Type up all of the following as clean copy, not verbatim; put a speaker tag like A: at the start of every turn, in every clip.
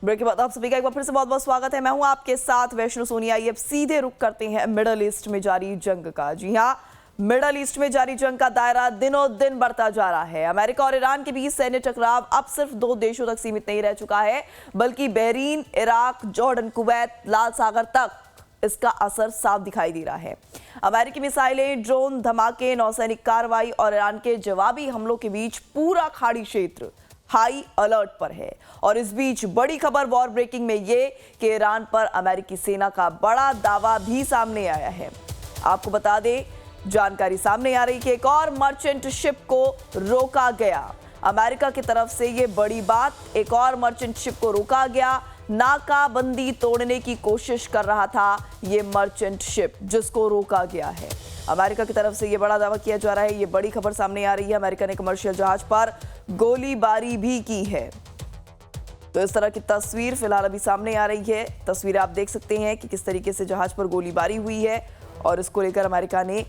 A: Break के बाद आप सभी का एक बार फिर से बहुत बहुत स्वागत है। मैं हूं आपके साथ वैष्णो सोनी। आइए अब सीधे रुख करते हैं मिडल ईस्ट में जारी जंग का। जी हां, मिडल ईस्ट में जारी जंग का दायरा दिनों दिन बढ़ता जा रहा है। अमेरिका और ईरान के बीच सैन्य टकराव अब सिर्फ 2 देशों तक सीमित नहीं रह चुका है, बल्कि बहरीन, इराक, जॉर्डन, कुवैत, लाल सागर तक इसका असर साफ दिखाई दे रहा है। अमेरिकी मिसाइलें, ड्रोन धमाके, नौसैनिक कार्रवाई और ईरान के जवाबी हमलों के बीच पूरा खाड़ी क्षेत्र हाई अलर्ट पर है। और इस बीच बड़ी खबर वॉर ब्रेकिंग में ये कि ईरान पर अमेरिकी सेना का बड़ा दावा भी सामने आया है। आपको बता दें, जानकारी सामने आ रही कि एक और मर्चेंट शिप को रोका गया। अमेरिका की तरफ से ये बड़ी बात, एक और मर्चेंट शिप को रोका गया। नाकाबंदी तोड़ने की कोशिश कर रहा था ये मर्चेंट शिप, जिसको रोका गया है। अमेरिका की तरफ से ये बड़ा दावा किया जा रहा है। ये बड़ी खबर सामने आ रही है। अमेरिका ने कमर्शियल जहाज पर गोलीबारी भी की है। तो इस तरह की तस्वीर फिलहाल अभी सामने आ रही है। तस्वीर आप देख सकते हैं कि किस तरीके से जहाज पर गोलीबारी हुई है और इसको लेकर अमेरिका ने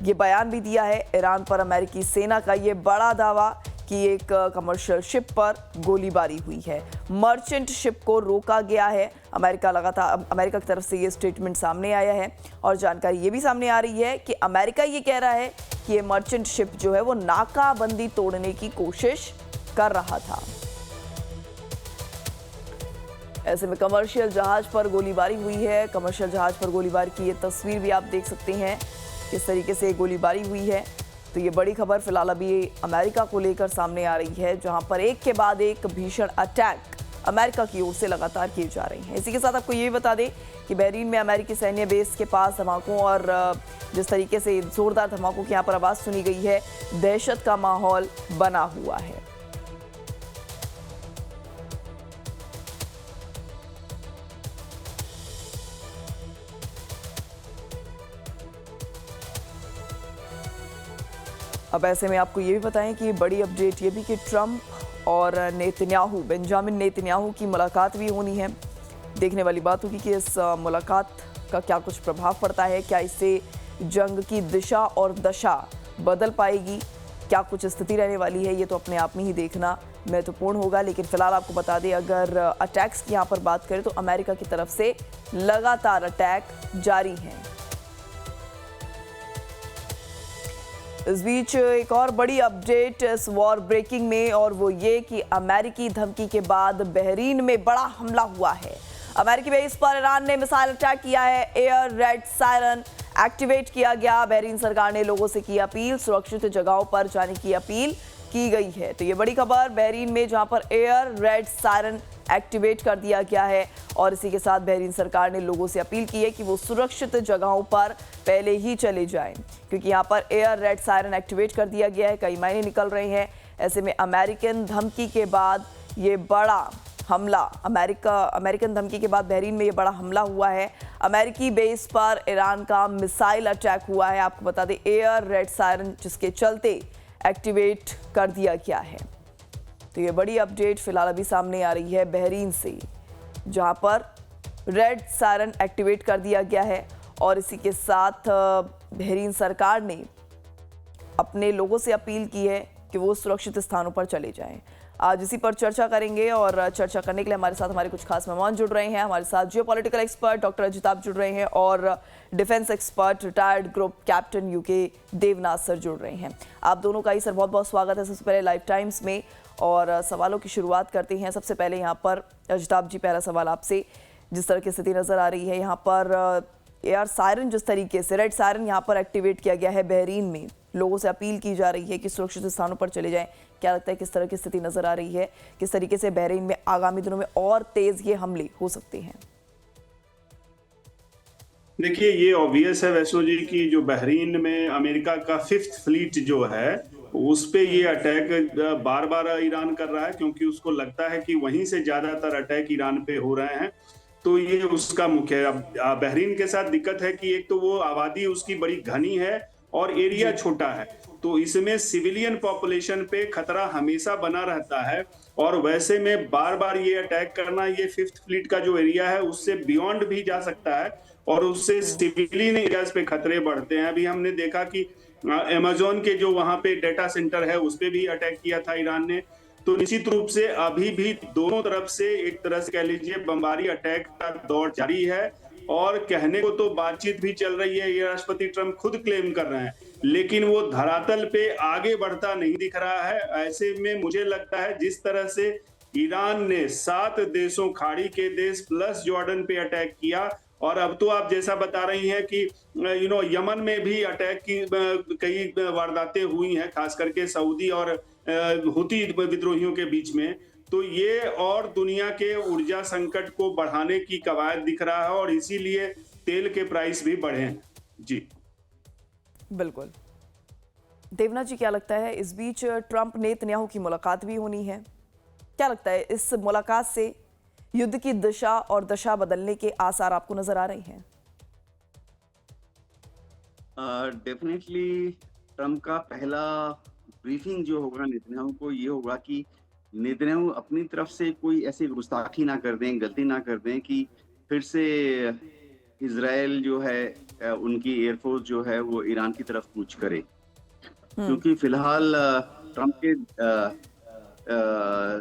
A: ये बयान भी दिया है। ईरान पर अमेरिकी सेना का ये बड़ा दावा कि एक कमर्शियल शिप पर गोलीबारी हुई है, मर्चेंट शिप को रोका गया है। अमेरिका की तरफ से ये स्टेटमेंट सामने आया है और जानकारी ये भी सामने आ रही है कि अमेरिका ये कह रहा है कि ये मर्चेंट शिप जो है वो नाकाबंदी तोड़ने की कोशिश कर रहा था। ऐसे में कमर्शियल जहाज पर गोलीबारी हुई है। कमर्शियल जहाज पर गोलीबारी की ये तस्वीर भी आप देख सकते हैं किस तरीके से गोलीबारी हुई है। तो ये बड़ी खबर फिलहाल अभी अमेरिका को लेकर सामने आ रही है, जहां पर एक के बाद एक भीषण अटैक अमेरिका की ओर से लगातार किए जा रहे हैं। इसी के साथ आपको ये भी बता दें कि बहरीन में अमेरिकी सैन्य बेस के पास धमाकों और जिस तरीके से जोरदार धमाकों की यहाँ पर आवाज़ सुनी गई है, दहशत का माहौल बना हुआ है। अब ऐसे में आपको ये भी बताएं कि बड़ी अपडेट ये भी कि ट्रंप और नेतन्याहू, बेंजामिन नेतन्याहू की मुलाकात भी होनी है। देखने वाली बात होगी कि इस मुलाकात का क्या कुछ प्रभाव पड़ता है, क्या इससे जंग की दिशा और दशा बदल पाएगी, क्या कुछ स्थिति रहने वाली है, ये तो अपने आप में ही देखना महत्वपूर्ण होगा। लेकिन फिलहाल आपको बता दें, अगर अटैक्स की यहाँ पर बात करें तो अमेरिका की तरफ से लगातार अटैक जारी हैं। इस बीच एक और बड़ी अपडेट इस वॉर ब्रेकिंग में, और वो ये कि अमेरिकी धमकी के बाद बहरीन में बड़ा हमला हुआ है। अमेरिकी बेस पर ईरान ने मिसाइल अटैक किया है। एयर रेड सायरन एक्टिवेट किया गया। बहरीन सरकार ने लोगों से की अपील, सुरक्षित जगहों पर जाने की अपील की गई है। तो ये बड़ी खबर बहरीन में, जहां पर एयर रेड सायरन एक्टिवेट कर दिया गया है और इसी के साथ बहरीन सरकार ने लोगों से अपील की है कि वो सुरक्षित जगहों पर पहले ही चले जाएं, क्योंकि यहाँ पर एयर रेड सायरन एक्टिवेट कर दिया गया है। कई महीने निकल रहे हैं। ऐसे में अमेरिकन धमकी के बाद ये बड़ा हमला, अमेरिकन धमकी के बाद बहरीन में ये बड़ा हमला हुआ है। अमेरिकी बेस पर ईरान का मिसाइल अटैक हुआ है। आपको बता दें, एयर रेड सायरन जिसके चलते एक्टिवेट कर दिया गया है। तो ये बड़ी अपडेट फिलहाल अभी सामने आ रही है बहरीन से, जहां पर रेड सायरन एक्टिवेट कर दिया गया है और इसी के साथ बहरीन सरकार ने अपने लोगों से अपील की है कि वो सुरक्षित स्थानों पर चले जाएं। आज इसी पर चर्चा करेंगे और चर्चा करने के लिए हमारे साथ हमारे कुछ खास मेहमान जुड़ रहे हैं। हमारे साथ जियोपॉलिटिकल एक्सपर्ट डॉक्टर अजिताभ जुड़ रहे हैं और defence expert retired group captain UK Devnath sir जुड़ रहे हैं। आप दोनों का ही सर बहुत बहुत स्वागत है सबसे पहले लाइफ टाइम्स में, और सवालों की शुरुआत करते हैं। सबसे पहले यहाँ पर अजिताभ जी, पहला सवाल आपसे। जिस तरह की स्थिति नज़र आ रही है यहाँ पर, एयर सायरन जिस तरीके से रेड सायरन यहाँ पर एक्टिवेट किया गया है बहरीन में, लोगों से अपील की जा रही है कि सुरक्षित स्थानों पर चले जाएं, क्या लगता है किस तरह की स्थिति नजर आ रही है, किस तरीके से बहरीन में आगामी दिनों में और तेज ये हमले हो सकते हैं?
B: देखिए, ये ऑब्वियस है वैष्णो जी की जो बहरीन में अमेरिका का 5th फ्लीट जो है उस पे ये अटैक बार बार ईरान कर रहा है, क्योंकि उसको लगता है कि वहीं से ज्यादातर अटैक ईरान पे हो रहे हैं। तो ये उसका मुख्य बहरीन के साथ दिक्कत है कि एक तो वो आबादी उसकी बड़ी घनी है और एरिया छोटा है, तो इसमें सिविलियन पॉपुलेशन पे खतरा हमेशा बना रहता है। और वैसे में बार बार ये अटैक करना, ये 5th फ्लीट का जो एरिया है उससे बियॉन्ड भी जा सकता है और उससे सिविलियन एरियाज पे खतरे बढ़ते हैं। अभी हमने देखा कि अमेज़न के जो वहां पे डेटा सेंटर है उस पे भी अटैक किया था ईरान ने। तो निश्चित रूप से अभी भी दोनों तरफ से एक तरह से कह लीजिए बमबारी अटैक का दौर जारी है। और कहने को तो बातचीत भी चल रही है, ये राष्ट्रपति ट्रंप खुद क्लेम कर रहे हैं, लेकिन वो धरातल पे आगे बढ़ता नहीं दिख रहा है। ऐसे में मुझे लगता है जिस तरह से ईरान ने 7 देशों, खाड़ी के देश प्लस जॉर्डन पे अटैक किया, और अब तो आप जैसा बता रही हैं कि यमन में भी अटैक की कई वारदातें हुई हैं, खास करके सऊदी और हुती विद्रोहियों के बीच में। तो ये और दुनिया के ऊर्जा संकट को बढ़ाने की कवायद दिख रहा है, और इसीलिए तेल के प्राइस भी बढ़े हैं। जी
A: बिल्कुल। देवनाथ जी, क्या लगता है इस बीच ट्रंप नेतन्याहू की मुलाकात भी होनी है? क्या लगता है इस मुलाकात से युद्ध की दिशा और दशा बदलने के आसार आपको नजर आ रहे हैं?
C: डेफिनेटली ट्रम्प का पहला ब्रीफिंग जो होगा नेतन्याहू को, ये होगा कि नेतन्याहू अपनी तरफ से कोई ऐसी गुस्ताखी ना कर दें, गलती ना कर दें कि फिर से इजराइल जो है उनकी एयरफोर्स जो है वो ईरान की तरफ कूच करे। क्योंकि फिलहाल ट्रम्प के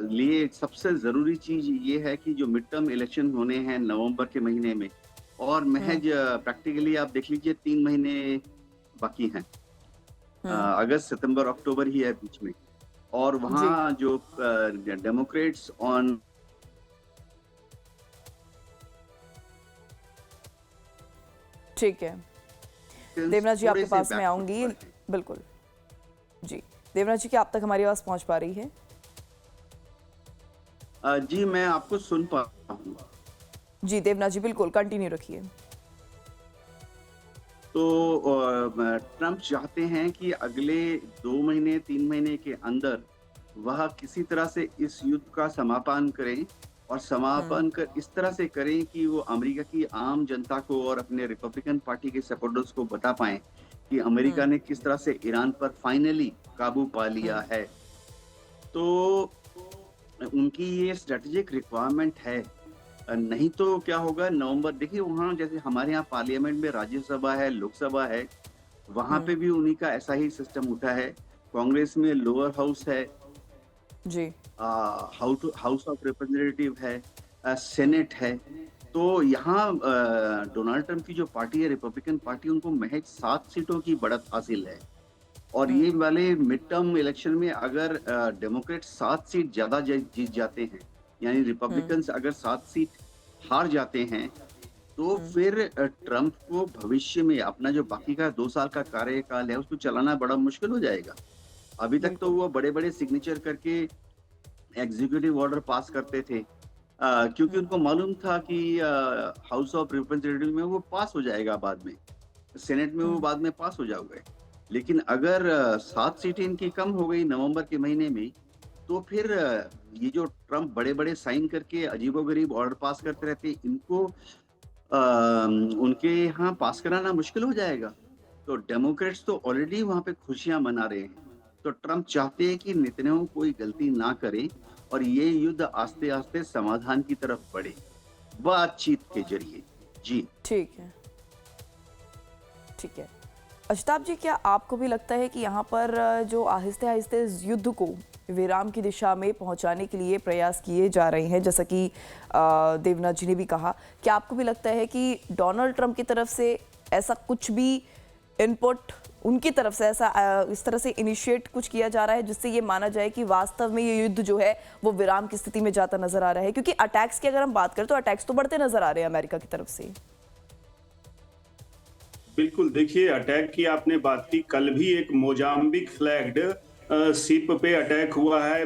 C: लिए सबसे जरूरी चीज ये है कि जो मिड टर्म इलेक्शन होने हैं नवंबर के महीने में, और महज प्रैक्टिकली आप देख लीजिए 3 महीने बाकी हैं। अगस्त, सितंबर, अक्टूबर ही है बीच में, और वहाँ जो डेमोक्रेट्स ऑन
A: ठीक है देवनाथ जी, आपके पास में आऊंगी। बिल्कुल जी देवनाथ जी, क्या आप तक हमारी आवाज पहुंच पा रही है?
C: जी मैं आपको सुन पा रहा हूँ।
A: जी देवनाथ जी, बिल्कुल कंटिन्यू रखिए।
C: तो ट्रम्प चाहते हैं कि अगले 2 महीने 3 महीने के अंदर वह किसी तरह से इस युद्ध का समापन करें, और समापन कर इस तरह से करें कि वो अमेरिका की आम जनता को और अपने रिपब्लिकन पार्टी के सपोर्टर्स को बता पाएं कि अमेरिका ने किस तरह से ईरान पर फाइनली काबू पा लिया है। तो उनकी ये स्ट्रेटेजिक रिक्वायरमेंट है। नहीं तो क्या होगा नवंबर, देखिए वहाँ जैसे हमारे यहाँ पार्लियामेंट में राज्यसभा है, लोकसभा है, वहाँ पे भी उन्हीं का ऐसा ही सिस्टम उठा है। कांग्रेस में लोअर हाउस है
A: जी,
C: हाउस ऑफ रिप्रेजेंटेटिव है, सेनेट है। तो यहाँ डोनाल्ड ट्रंप की जो पार्टी है रिपब्लिकन पार्टी, उनको महज 7 सीटों की बढ़त हासिल है। और ये वाले मिड टर्म इलेक्शन में अगर डेमोक्रेट 7 सीट ज्यादा जीत जाते हैं, यानी रिपब्लिकन्स अगर 7 सीट हार जाते हैं, तो फिर ट्रंप को भविष्य में अपना जो बाकी का 2 साल का कार्यकाल है उसको चलाना बड़ा मुश्किल हो जाएगा। अभी तक तो वो बड़े बड़े सिग्नेचर करके एग्जीक्यूटिव ऑर्डर पास करते थे, क्योंकि उनको मालूम था कि हाउस ऑफ रिप्रेजेंटेटिव में वो पास हो जाएगा, बाद में सेनेट में वो बाद में पास हो जाओगे। लेकिन अगर 7 सीटें इनकी कम हो गई नवंबर के महीने में, तो फिर ये जो ट्रंप बड़े बड़े साइन करके अजीबोगरीब ऑर्डर पास करते रहते, इनको उनके यहाँ पास कराना मुश्किल हो जाएगा। तो डेमोक्रेट्स तो ऑलरेडी वहाँ पे खुशियां मना रहे हैं। तो ट्रंप चाहते हैं कि नेतन्याहू कोई गलती ना करे और ये युद्ध आस्ते आस्ते समाधान की तरफ बढ़े बातचीत के जरिए। जी
A: ठीक है, ठीक है। अजताब जी, क्या आपको भी लगता है कि यहाँ पर जो आहिस्ते आहिस्ते इस युद्ध को विराम की दिशा में पहुंचाने के लिए प्रयास किए जा रहे हैं, जैसा कि देवनाथ जी ने भी कहा, क्या आपको भी लगता है कि डोनाल्ड ट्रंप की तरफ से ऐसा कुछ भी इनपुट उनकी तरफ से ऐसा इस तरह से इनिशिएट कुछ किया जा रहा है जिससे ये माना जाए कि वास्तव में ये युद्ध जो है वो विराम की स्थिति में जाता नजर आ रहा है? क्योंकि अटैक्स की अगर हम बात करें तो अटैक्स तो बढ़ते नजर आ रहे हैं अमेरिका की तरफ से।
B: बिल्कुल, देखिए अटैक की आपने बात की, कल भी एक मोजाम्बिक फ्लैग्ड शिप पे अटैक हुआ है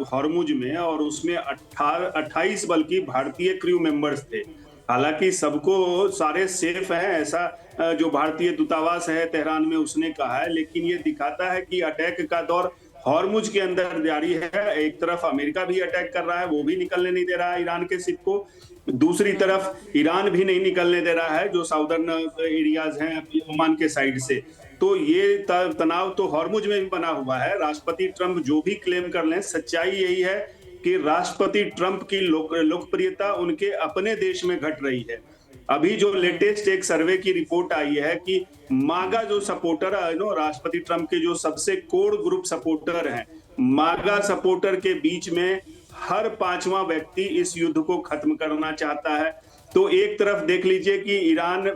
B: हॉर्मुज में, और उसमें 28 बल्कि भारतीय क्रू मेंबर्स थे। हालांकि सबको सारे सेफ हैं, ऐसा जो भारतीय दूतावास है तेहरान में उसने कहा है, लेकिन ये दिखाता है कि अटैक का दौर हॉर्मुज के अंदर जारी है। एक तरफ अमेरिका भी अटैक कर रहा है, वो भी निकलने नहीं दे रहा है ईरान के शिप को, दूसरी तरफ ईरान भी नहीं निकलने दे रहा है जो साउदर्न एरियाज हैं ओमान के साइड से। तो ये तनाव तो हॉर्मुज में भी बना हुआ है। राष्ट्रपति ट्रंप जो भी क्लेम कर लें, सच्चाई यही है कि राष्ट्रपति ट्रंप की लोकप्रियता उनके अपने देश में घट रही है। अभी जो लेटेस्ट एक सर्वे की रिपोर्ट आई है कि मागा जो सपोर्टर है, राष्ट्रपति ट्रंप के जो सबसे कोर ग्रुप सपोर्टर हैं, मागा सपोर्टर के बीच में हर पांचवा व्यक्ति इस युद्ध को खत्म करना चाहता है। तो एक तरफ देख लीजिए कि ईरान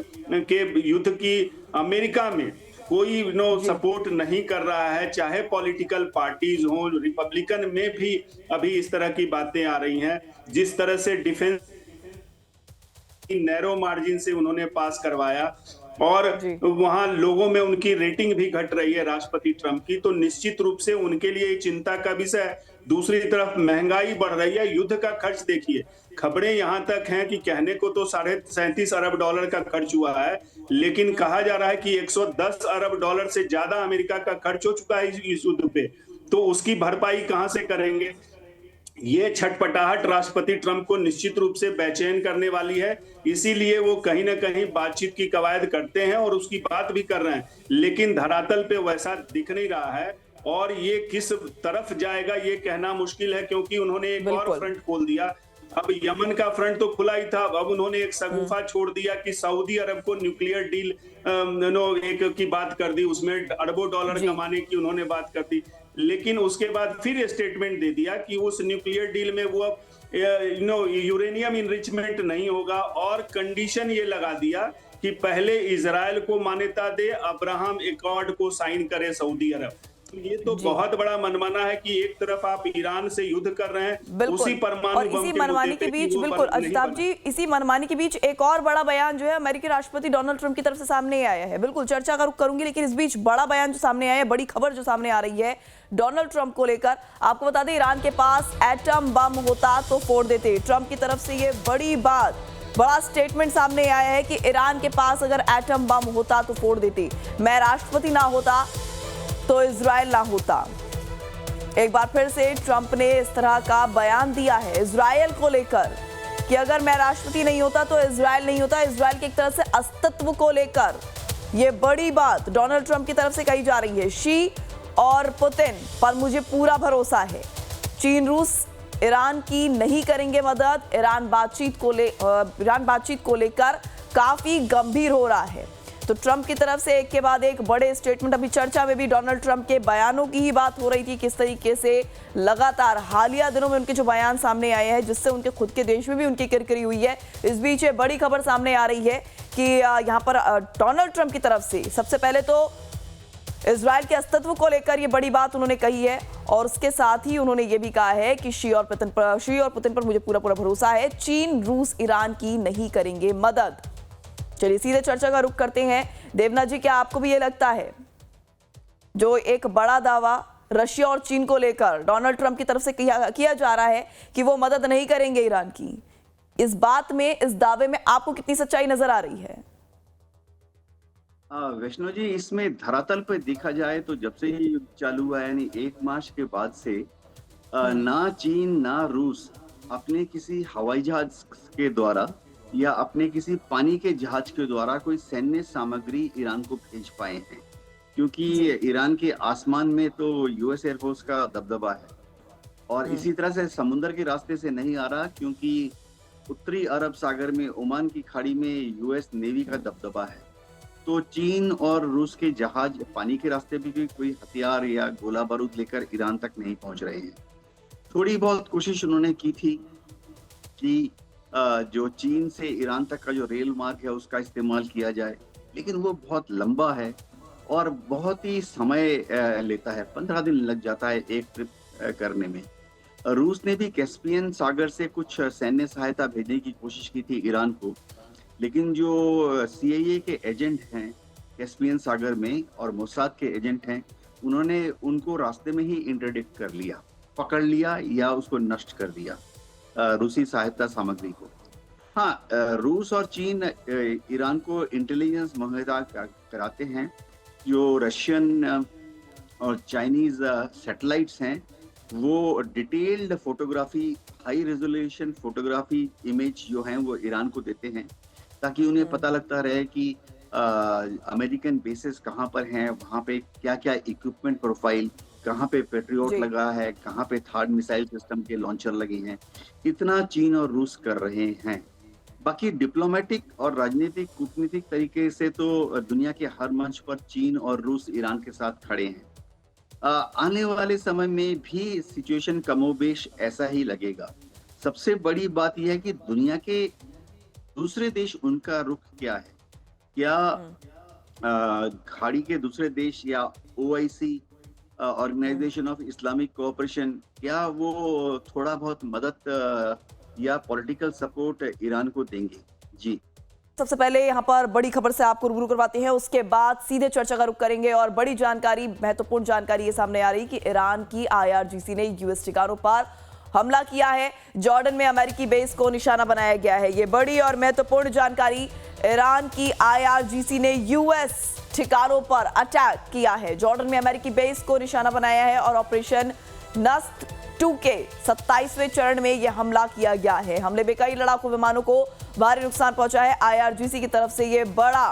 B: के युद्ध की अमेरिका में कोई सपोर्ट नहीं कर रहा है, चाहे पॉलिटिकल पार्टीज हों, रिपब्लिकन में भी अभी इस तरह की बातें आ रही हैं। जिस तरह से डिफेंस नैरो मार्जिन से उन्होंने पास करवाया और वहां लोगों में उनकी रेटिंग भी घट रही है राष्ट्रपति ट्रंप की, तो निश्चित रूप से उनके लिए चिंता का विषय है। दूसरी तरफ महंगाई बढ़ रही है, युद्ध का खर्च देखिए, खबरें यहां तक हैं कि कहने को तो $37 अरब का खर्च हुआ है, लेकिन कहा जा रहा है कि $110 अरब से ज्यादा अमेरिका का खर्च हो चुका है इस युद्ध पे। तो उसकी भरपाई कहां से करेंगे? ये छटपटाहट राष्ट्रपति ट्रंप को निश्चित रूप से बेचैन करने वाली है, इसीलिए वो कहीं ना कहीं बातचीत की कवायद करते हैं और उसकी बात भी कर रहे हैं, लेकिन धरातल पे वैसा दिख नहीं रहा है। और ये किस तरफ जाएगा ये कहना मुश्किल है, क्योंकि उन्होंने एक और फ्रंट खोल दिया। अब यमन का फ्रंट तो खुला ही था, अब उन्होंने एक शगुफा छोड़ दिया कि सऊदी अरब को न्यूक्लियर डील एक की बात कर दी, उसमें अरबों डॉलर कमाने की उन्होंने बात कर दी। लेकिन उसके बाद फिर स्टेटमेंट दे दिया कि उस न्यूक्लियर डील में वो यूरेनियम इनरिचमेंट नहीं होगा, और कंडीशन ये लगा दिया कि पहले इजराइल को मान्यता दे, अब्राहम एकॉर्ड को साइन करे सऊदी अरब। ये तो बहुत बड़ा मनमाना है कि एक तरफ आप ईरान से युद्ध कर रहे हैं, उसी परमाणु
A: और इसी मनमानी के बीच, बिल्कुल अजिताभ जी, इसी मनमानी के बीच एक और बड़ा बयान जो है अमेरिकी राष्ट्रपति डोनाल्ड ट्रंप की तरफ से सामने आया है। बिल्कुल चर्चा का रुख करूंगी, लेकिन इस बीच बड़ा बयान जो सामने आया है, बड़ी खबर जो सामने आ रही है डोनाल्ड ट्रंप को लेकर। आपको बता दें, ईरान के पास एटम बम होता तो फोड़ देते। ट्रंप की तरफ से ये बड़ी बात, बड़ा स्टेटमेंट सामने आया है कि ईरान के पास अगर एटम बम होता तो फोड़ देते। मैं राष्ट्रपति ना होता तो इजराइल ना होता। एक बार फिर से ट्रंप ने इस तरह का बयान दिया है इजराइल को लेकर कि अगर मैं राष्ट्रपति नहीं होता तो इजराइल नहीं होता। इजराइल की एक तरह से अस्तित्व को लेकर यह बड़ी बात डोनाल्ड ट्रंप की तरफ से कही जा रही है। शी और पुतिन पर मुझे पूरा भरोसा है। चीन रूस ईरान की नहीं करेंगे मदद। ईरान बातचीत को लेकर काफी गंभीर हो रहा है। तो ट्रंप की तरफ से एक के बाद एक बड़े स्टेटमेंट। अभी चर्चा में भी डोनाल्ड ट्रंप के बयानों की ही बात हो रही थी, किस तरीके से लगातार हालिया दिनों में उनके जो बयान सामने आए हैं, जिससे उनके खुद के देश में भी उनकी किरकिरी हुई है। इस बीच एक बड़ी खबर सामने आ रही है कि यहाँ पर डोनाल्ड ट्रंप की तरफ से सबसे पहले तो इजराइल के अस्तित्व को लेकर ये बड़ी बात उन्होंने कही है, और उसके साथ ही उन्होंने ये भी कहा है कि शी और पुतिन पर मुझे पूरा भरोसा है। चीन रूस ईरान की नहीं करेंगे मदद। चलिए सीधे चर्चा का रुख करते हैं। देवनाथ जी, क्या आपको भी ये लगता है जो एक बड़ा दावा रशिया और चीन को लेकर डोनाल्ड ट्रंप की तरफ से किया जा रहा है कि वो मदद नहीं करेंगे ईरान की, इस बात में, इस दावे में आपको कितनी सच्चाई नजर आ रही है?
C: वैष्णो जी, इसमें धरातल पर देखा जाए तो जब से ये युद्ध चालू हुआ है, यानी 1 मार्च के बाद से ना चीन ना रूस अपने किसी हवाई जहाज के द्वारा या अपने किसी पानी के जहाज के द्वारा कोई सैन्य सामग्री ईरान को भेज पाए हैं, क्योंकि ईरान के आसमान में तो यूएस एयरफोर्स का दबदबा है, और इसी तरह से समुद्र के रास्ते से नहीं आ रहा, क्योंकि उत्तरी अरब सागर में ओमान की खाड़ी में यूएस नेवी का दबदबा है। तो चीन और रूस के जहाज पानी के रास्ते भी कोई हथियार या गोला बारूद लेकर ईरान तक नहीं पहुंच रहे हैं। थोड़ी बहुत कोशिश उन्होंने की थी कि जो चीन से ईरान तक का जो रेल मार्ग है उसका इस्तेमाल किया जाए, लेकिन वो बहुत लंबा है और बहुत ही समय लेता है। 15 दिन लग जाता है एक ट्रिप करने में। रूस ने भी कैस्पियन सागर से कुछ सैन्य सहायता भेजने की कोशिश की थी ईरान को, लेकिन जो CIA के एजेंट हैं कैस्पियन सागर में और मोसाद के एजेंट हैं, उन्होंने उनको रास्ते में ही इंटरडिक्ट कर लिया, पकड़ लिया या उसको नष्ट कर दिया, रूसी सहायता सामग्री को। हाँ, रूस और चीन ईरान को इंटेलिजेंस मुहैया कराते हैं। जो रशियन और चाइनीज सैटेलाइट्स हैं वो detailed photography, high resolution photography image जो हैं वो ईरान को देते हैं, ताकि उन्हें पता लगता रहे कि अमेरिकन बेसेस कहाँ पर हैं, वहाँ पे क्या क्या इक्विपमेंट प्रोफाइल, कहाँ पे पेट्रियोट लगा है, कहाँ पे थर्ड मिसाइल सिस्टम के लॉन्चर लगे हैं। इतना चीन और रूस कर रहे हैं। बाकी डिप्लोमेटिक और राजनीतिक कूटनीतिक तरीके से तो दुनिया के हर मंच पर चीन और रूस ईरान के साथ खड़े हैं। आने वाले समय में भी सिचुएशन कमोबेश ऐसा ही लगेगा। सबसे बड़ी बात यह है कि दुनिया के दूसरे देश उनका रुख क्या है? क्या खाड़ी के दूसरे देश या OIC Organisation of Islamic Cooperation, क्या वो थोड़ा बहुत मदद या पॉलिटिकल सपोर्ट ईरान को देंगे? जी।
A: सबसे पहले यहाँ पर बड़ी खबर से आपको रूबरू करवाते हैं, उसके बाद सीधे चर्चा का रुख करेंगे। और बड़ी जानकारी, महत्वपूर्ण जानकारी ये सामने आ रही कि ईरान की आईआरजीसी ने यूएस ठिकानों पर हमला किया है। जॉर्डन में अमेरिकी बेस को निशाना बनाया गया है। ये बड़ी और महत्वपूर्ण जानकारी, ईरान की आईआरजीसी ने यूएस ठिकानों पर अटैक किया है। जॉर्डन में अमेरिकी बेस को निशाना बनाया है और ऑपरेशन नस्ट 2 के 27वें चरण में यह हमला किया गया है। हमले में कई लड़ाकू विमानों को भारी नुकसान पहुंचा है। आईआरजीसी की तरफ से यह बड़ा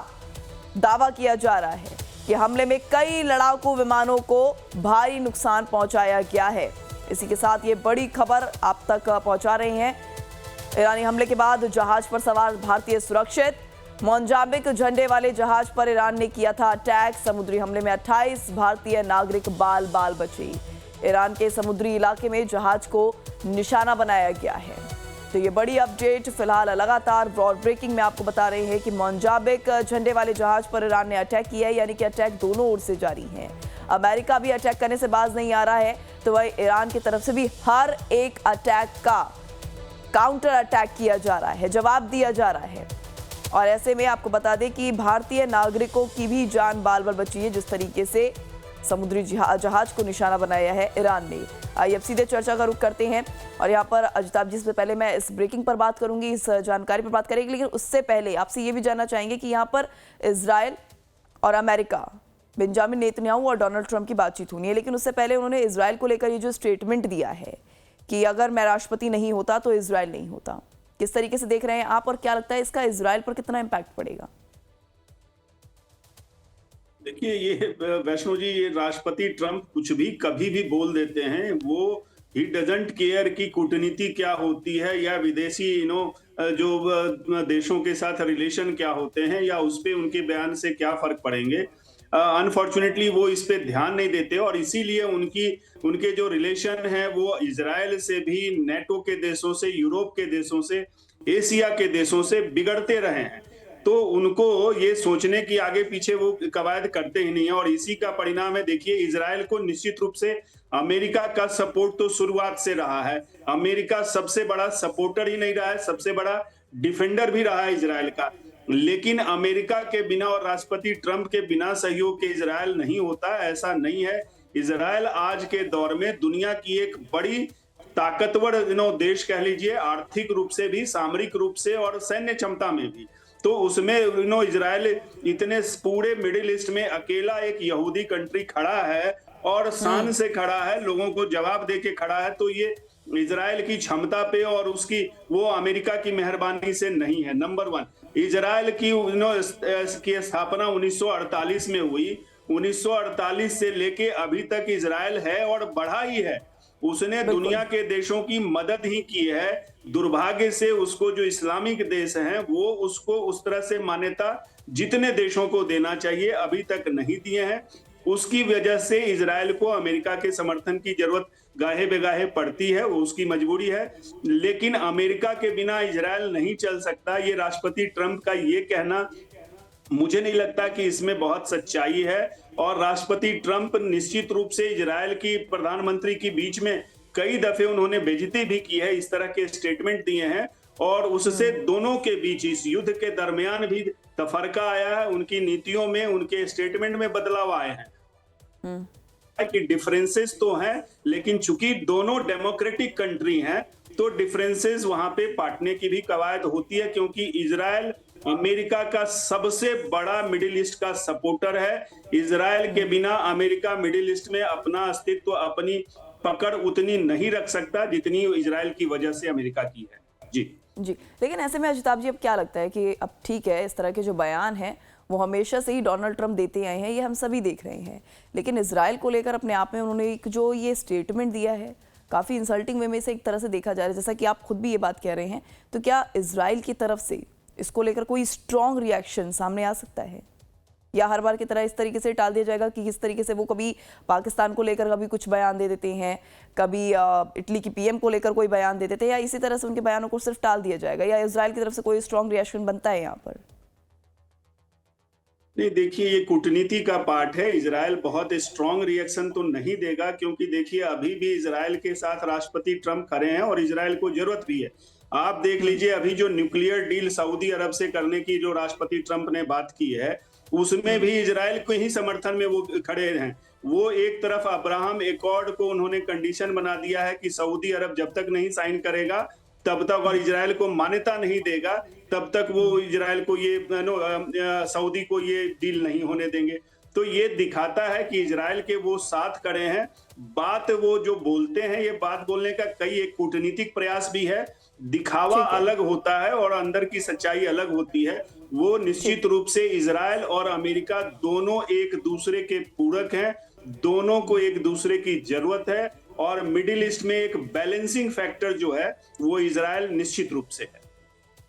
A: दावा किया जा रहा है कि हमले में कई लड़ाकू विमानों को भारी नुकसान पहुंचाया गया है। इसी के साथ ये बड़ी खबर आप तक पहुंचा रहे हैं। ईरानी हमले के बाद जहाज पर सवार भारतीय सुरक्षित। मोजाम्बिक झंडे वाले जहाज पर ईरान ने किया था अटैक। समुद्री हमले में 28 भारतीय नागरिक बाल बाल बचे। ईरान के समुद्री इलाके में जहाज को निशाना बनाया गया है। तो ये बड़ी अपडेट फिलहाल लगातार ब्रॉड ब्रेकिंग में आपको बता रहे हैं कि मोजाम्बिक झंडे वाले जहाज पर ईरान ने अटैक किया है, यानी कि अटैक दोनों ओर से जारी है। अमेरिका भी अटैक करने से बाज नहीं आ रहा है, तो वह ईरान की तरफ से भी हर एक अटैक का काउंटर अटैक किया जा रहा है, जवाब दिया जा रहा है। और ऐसे में आपको बता दें कि भारतीय नागरिकों की भी जान बाल बाल बची है, जिस तरीके से समुद्री जहाज को निशाना बनाया है ईरान ने। आइए अब सीधे चर्चा का रुख करते हैं। और यहाँ पर अजिताभ जी, से पहले मैं इस ब्रेकिंग पर बात करूंगी, इस जानकारी पर बात करेंगे, लेकिन उससे पहले आपसे ये भी जानना चाहेंगे कि यहाँ पर इजराइल और अमेरिका, बेंजामिन नेतन्याहू और डोनाल्ड ट्रंप की बातचीत होनी है, लेकिन उससे पहले उन्होंने इजराइल को लेकर ये जो स्टेटमेंट दिया है कि अगर मैं राष्ट्रपति नहीं होता तो इजराइल नहीं होता, किस तरीके से देख रहे हैं आप और क्या लगता है इसका इजराइल पर कितना इम्पैक्ट पड़ेगा?
B: देखिए, ये वैष्णो जी, ये राष्ट्रपति ट्रंप कुछ भी कभी भी बोल देते हैं। वो ही डजंट केयर कि कूटनीति क्या होती है या विदेशी जो देशों के साथ रिलेशन क्या होते हैं या उस पे उनके बयान से क्या फर्क पड़ेंगे। अनफॉर्चुनेटली वो इस पे ध्यान नहीं देते और इसीलिए उनके जो रिलेशन है वो इजराइल से भी, नेटो के देशों से, यूरोप के देशों से, एशिया के देशों से बिगड़ते रहे हैं। तो उनको ये सोचने की आगे पीछे वो कवायद करते ही नहीं है और इसी का परिणाम है। देखिए, इजराइल को निश्चित रूप से अमेरिका का सपोर्ट तो शुरुआत से रहा है। अमेरिका सबसे बड़ा सपोर्टर ही नहीं रहा है, सबसे बड़ा डिफेंडर भी रहा है इजराइल का। लेकिन अमेरिका के बिना और राष्ट्रपति ट्रंप के बिना सहयोग के इजराइल नहीं होता, ऐसा नहीं है। इजराइल आज के दौर में दुनिया की एक बड़ी ताकतवर देश कह लीजिए, आर्थिक रूप से भी, सामरिक रूप से और सैन्य क्षमता में भी। तो उसमें इजराइल इतने पूरे मिडिल ईस्ट में अकेला एक यहूदी कंट्री खड़ा है और शान से खड़ा है, लोगों को जवाब दे के खड़ा है। तो ये इजराइल की क्षमता पे और उसकी वो अमेरिका की मेहरबानी से नहीं है। नंबर 1, इजराइल की स्थापना 1948 में हुई। 1948 से लेके अभी तक इजराइल है और बढ़ा ही है। उसने दुनिया के देशों की मदद ही की है। दुर्भाग्य से उसको जो इस्लामिक देश हैं वो उसको उस तरह से मान्यता जितने देशों को देना चाहिए अभी तक नहीं दिए हैं। उसकी वजह से इजराइल को अमेरिका के समर्थन की जरूरत गाहे बेगाहे पड़ती है, वो उसकी मजबूरी है। लेकिन अमेरिका के बिना इजराइल नहीं चल सकता, ये राष्ट्रपति ट्रंप का ये कहना मुझे नहीं लगता कि इसमें बहुत सच्चाई है। और राष्ट्रपति ट्रंप निश्चित रूप से इजराइल की प्रधानमंत्री के बीच में कई दफे उन्होंने बेइज्जती भी की है, इस तरह के स्टेटमेंट दिए हैं और उससे दोनों के बीच इस युद्ध के दरमियान भी तफरका आया है। उनकी नीतियों में, उनके स्टेटमेंट में बदलाव आए हैं कि डिफरेंसेस तो हैं, लेकिन चूंकि दोनों डेमोक्रेटिक कंट्री हैं तो डिफरेंसेस वहां पे पाटने की भी कवायद होती है, क्योंकि इजराइल अमेरिका का सबसे बड़ा मिडिल ईस्ट का सपोर्टर है। इजराइल के बिना अमेरिका मिडिल ईस्ट में अपना अस्तित्व, अपनी पकड़ उतनी नहीं रख सकता जितनी इजराइल की वजह से अमेरिका की है। जी
A: जी, लेकिन ऐसे में अजिताभ जी, अब क्या लगता है कि अब ठीक है, इस तरह के जो बयान हैं वो हमेशा से ही डोनाल्ड ट्रंप देते आए हैं, ये हम सभी देख रहे हैं, लेकिन इजराइल को लेकर अपने आप में उन्होंने एक जो ये स्टेटमेंट दिया है काफ़ी इंसल्टिंग वे में से एक तरह से देखा जा रहा है, जैसा कि आप खुद भी ये बात कह रहे हैं। तो क्या इजराइल की तरफ से इसको लेकर कोई स्ट्रॉन्ग रिएक्शन सामने आ सकता है? या हर बार की तरह इस तरीके से टाल दिया जाएगा कि किस तरीके से वो कभी पाकिस्तान को लेकर कभी कुछ बयान दे देते हैं, कभी इटली की पीएम को लेकर कोई बयान दे देते हैं, या इसी तरह से उनके बयानों को सिर्फ टाल दिया जाएगा, या इजराइल की तरफ से कोई स्ट्रॉन्ग रिएक्शन बनता है यहाँ पर?
B: नहीं, देखिए ये कूटनीति का पार्ट है। इजराइल बहुत स्ट्रांग रिएक्शन तो नहीं देगा, क्योंकि देखिए अभी भी इजराइल के साथ राष्ट्रपति ट्रंप खड़े हैं और इजराइल को जरूरत भी है। आप देख लीजिए अभी जो न्यूक्लियर डील सऊदी अरब से करने की जो राष्ट्रपति ट्रंप ने बात की है, उसमें भी इजराइल के ही समर्थन में वो खड़े हैं। वो एक तरफ अब्राहम एक्कॉर्ड को उन्होंने कंडीशन बना दिया है कि सऊदी अरब जब तक नहीं साइन करेगा तब तक, और इजराइल को मान्यता नहीं देगा तब तक वो इजराइल को ये सऊदी को ये डील नहीं होने देंगे। तो ये दिखाता है कि इजराइल के वो साथ खड़े हैं। बात वो जो बोलते हैं, ये बात बोलने का कई एक कूटनीतिक प्रयास भी है। दिखावा अलग होता है और अंदर की सच्चाई अलग होती है। वो निश्चित रूप से इजराइल और अमेरिका दोनों एक दूसरे के पूरक हैं, दोनों को एक दूसरे की जरूरत है, और मिडिल ईस्ट में एक बैलेंसिंग फैक्टर जो है वो इजराइल निश्चित रूप से है।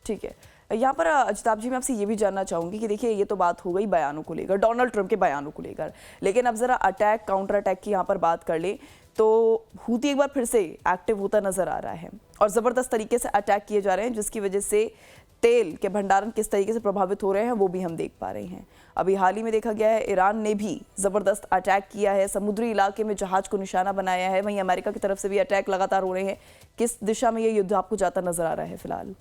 A: ठीक है, यहाँ पर अजताब जी मैं आपसे ये भी जानना चाहूंगी कि देखिए ये तो बात हो गई बयानों को लेकर, डोनाल्ड ट्रंप के बयानों को लेकर, लेकिन अब जरा अटैक काउंटर अटैक की यहाँ पर बात कर ले तो हूती एक बार फिर से एक्टिव होता नजर आ रहा है और जबरदस्त तरीके से अटैक किए जा रहे हैं, जिसकी वजह से तेल के भंडारण किस तरीके से प्रभावित हो रहे हैं वो भी हम देख पा रहे हैं। अभी हाल ही में देखा गया है ईरान ने भी जबरदस्त अटैक किया है, समुद्री इलाके में जहाज को निशाना बनाया है, वहीं अमेरिका की तरफ से भी अटैक लगातार हो रहे हैं। किस दिशा में ये युद्ध आपको जाता नजर आ रहा है फिलहाल?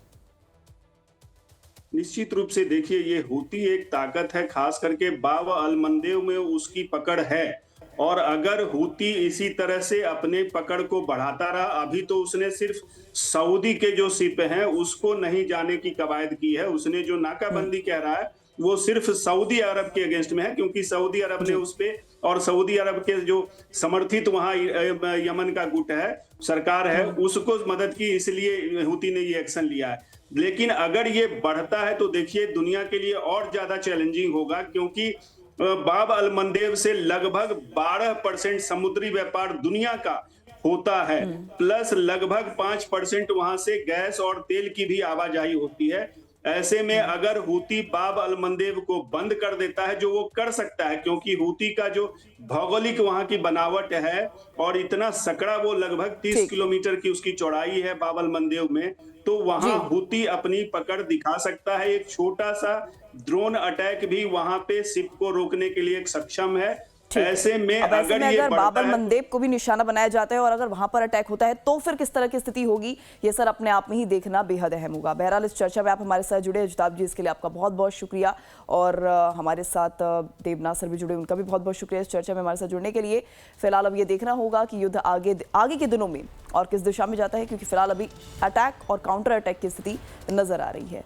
B: निश्चित रूप से देखिए ये हूती एक ताकत है, खास करके बाब अल मंदेब में उसकी पकड़ है, और अगर हूती इसी तरह से अपने पकड़ को बढ़ाता रहा, अभी तो उसने सिर्फ सऊदी के जो शिप हैं उसको नहीं जाने की कवायद की है। उसने जो नाकाबंदी कह रहा है वो सिर्फ सऊदी अरब के अगेंस्ट में है, क्योंकि सऊदी अरब ने उस पे, और सऊदी अरब के जो समर्थित वहां यमन का गुट है, सरकार है, उसको मदद की, इसलिए हूती ने ये एक्शन लिया है। लेकिन अगर ये बढ़ता है तो देखिए दुनिया के लिए और ज्यादा चैलेंजिंग होगा, क्योंकि बाब अल मंदेब से लगभग 12% समुद्री व्यापार दुनिया का होता है, प्लस लगभग 5% वहां से गैस और तेल की भी आवाजाही होती है। ऐसे में अगर हूती बाब अल मंदेब को बंद कर देता है, जो वो कर सकता है क्योंकि हूती का जो भौगोलिक वहां की बनावट है और इतना सकड़ा, वो लगभग 30 किलोमीटर की उसकी चौड़ाई है बाब अल मंदेब में, तो वहां हूती अपनी पकड़ दिखा सकता है। एक छोटा सा ड्रोन अटैक भी वहां पे शिप को रोकने के लिए सक्षम है। ऐसे में
A: अगर बाब अल मंदेब को भी निशाना बनाया जाता है और अगर वहां पर अटैक होता है तो फिर किस तरह की स्थिति होगी, ये सर अपने आप में ही देखना बेहद अहम होगा। बहरहाल इस चर्चा में आप हमारे साथ जुड़े अजताब जी, इसके लिए आपका बहुत बहुत शुक्रिया, और हमारे साथ देवनाथ सर भी जुड़े, उनका भी बहुत बहुत शुक्रिया इस चर्चा में हमारे साथ जुड़ने के लिए। फिलहाल अब ये देखना होगा कि युद्ध आगे के दिनों में और किस दिशा में जाता है, क्योंकि फिलहाल अभी अटैक और काउंटर अटैक की स्थिति नजर आ रही है।